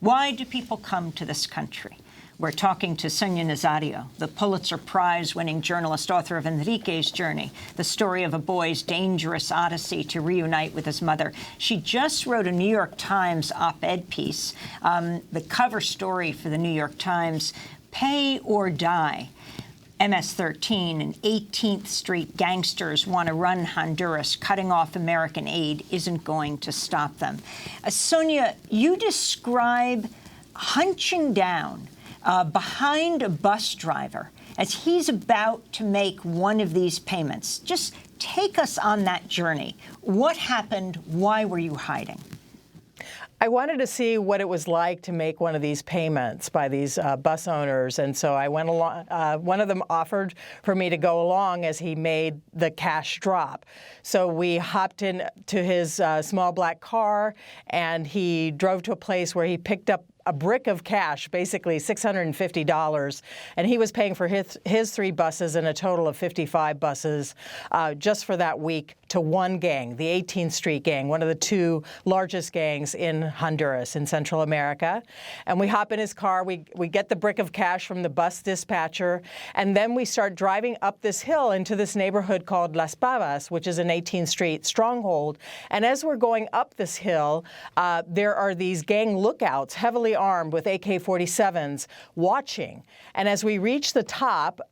Why do people come to this country? We're talking to Sonia Nazario, the Pulitzer Prize-winning journalist, author of Enrique's Journey, the story of a boy's dangerous odyssey to reunite with his mother. She just wrote a New York Times op-ed piece, the cover story for the New York Times, Pay or Die. MS-13 and 18th Street gangsters want to run Honduras. Cutting off American aid isn't going to stop them. Sonia, you describe hunching down behind a bus driver as he's about to make one of these payments. Just take us on that journey. What happened? Why were you hiding? I wanted to see what it was like to make one of these payments by these bus owners, and so I went along. One of them offered for me to go along as he made the cash drop. So we hopped into his small black car, and he drove to a place where he picked up a brick of cash, basically $650, and he was paying for his 3 buses and a total of 55 buses just for that week to one gang, the 18th Street gang, one of the 2 largest gangs in Honduras in Central America. And we hop in his car, we get the brick of cash from the bus dispatcher, and then we start driving up this hill into this neighborhood called Las Pavas, which is an 18th Street stronghold. And as we're going up this hill, there are these gang lookouts, heavily armed with AK-47s, watching. And as we reach the top,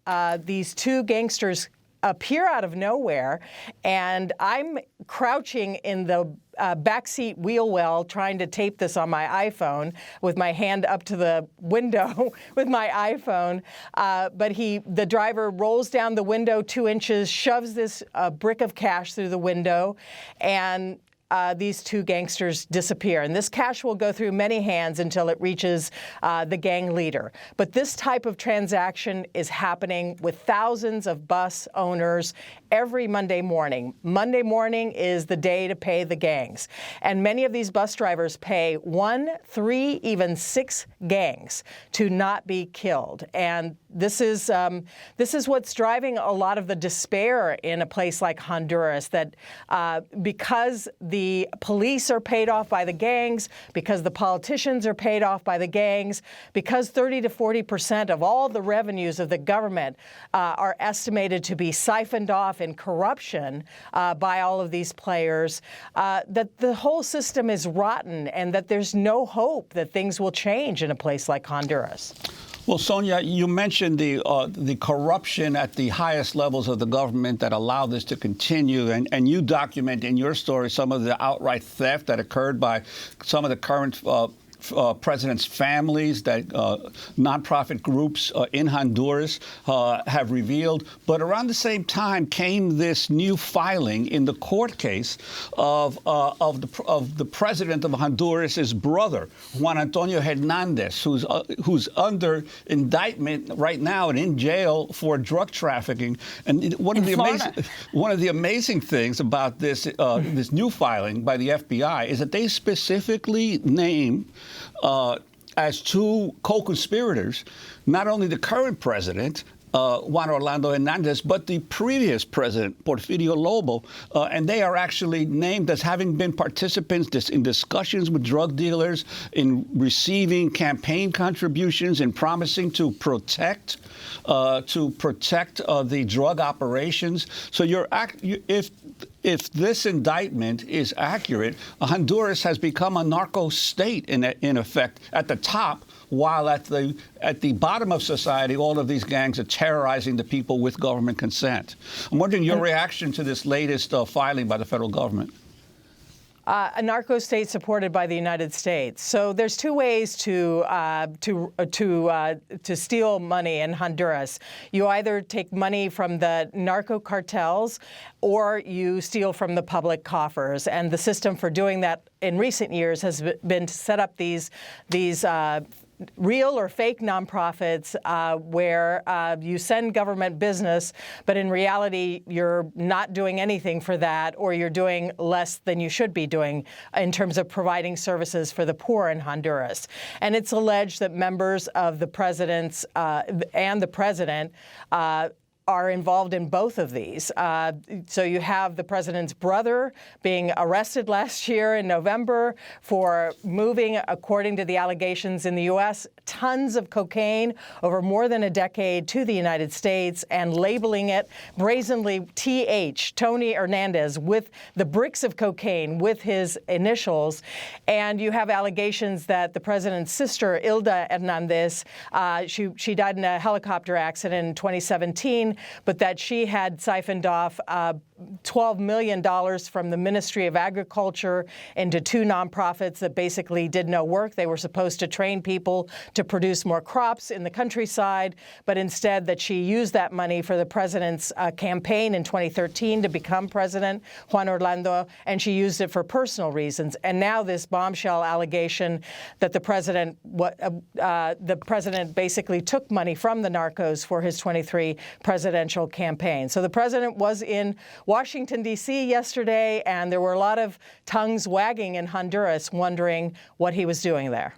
these 2 gangsters appear out of nowhere, and I'm crouching in the backseat wheel well trying to tape this on my iPhone with my hand up to the window with my iPhone. But the driver rolls down the window 2 inches, shoves this brick of cash through the window, and these 2 gangsters disappear. And this cash will go through many hands until it reaches the gang leader. But this type of transaction is happening with thousands of bus owners every Monday morning. Monday morning is the day to pay the gangs. And many of these bus drivers pay 1, 3, even 6 gangs to not be killed. And this is what's driving a lot of the despair in a place like Honduras, that because the police are paid off by the gangs, because the politicians are paid off by the gangs, because 30 to 40% of all the revenues of the government are estimated to be siphoned off in corruption by all of these players, that the whole system is rotten and that there's no hope that things will change in a place like Honduras. Well, Sonia, you mentioned the corruption at the highest levels of the government that allow this to continue, and you document in your story some of the outright theft that occurred by some of the current president's families that nonprofit groups in Honduras have revealed. But around the same time came this new filing in the court case of the president of Honduras' brother, Juan Antonio Hernandez, who's under indictment right now and in jail for drug trafficking. And one of the amazing things about this this new filing by the FBI is that they specifically name as 2 co-conspirators, not only the current president, Juan Orlando Hernandez, but the previous president, Porfirio Lobo, and they are actually named as having been participants in discussions with drug dealers, in receiving campaign contributions, and promising to protect the drug operations. So if this indictment is accurate, Honduras has become a narco-state in effect at the top, while at the bottom of society, all of these gangs are terrorizing the people with government consent. I'm wondering your reaction to this latest filing by the federal government. A narco-state supported by the United States. So there's 2 ways to steal money in Honduras. You either take money from the narco cartels, or you steal from the public coffers. And the system for doing that in recent years has been to set up these real or fake nonprofits where you send government business, but in reality, you're not doing anything for that, or you're doing less than you should be doing in terms of providing services for the poor in Honduras. And it's alleged that members of the president's and the president are involved in both of these. So you have the president's brother being arrested last year in November for moving, according to the allegations in the U.S., tons of cocaine over more than a decade to the United States and labeling it brazenly TH, Tony Hernandez, with the bricks of cocaine with his initials. And you have allegations that the president's sister, Hilda Hernandez, she died in a helicopter accident in 2017, but that she had siphoned off $12 million from the Ministry of Agriculture into two nonprofits that basically did no work. They were supposed to train people to produce more crops in the countryside, but instead that she used that money for the president's campaign in 2013 to become president, Juan Orlando, and she used it for personal reasons. And now this bombshell allegation that the president basically took money from the narcos for his 23 presidential campaign. So the president was in Washington, D.C. yesterday, and there were a lot of tongues wagging in Honduras wondering what he was doing there.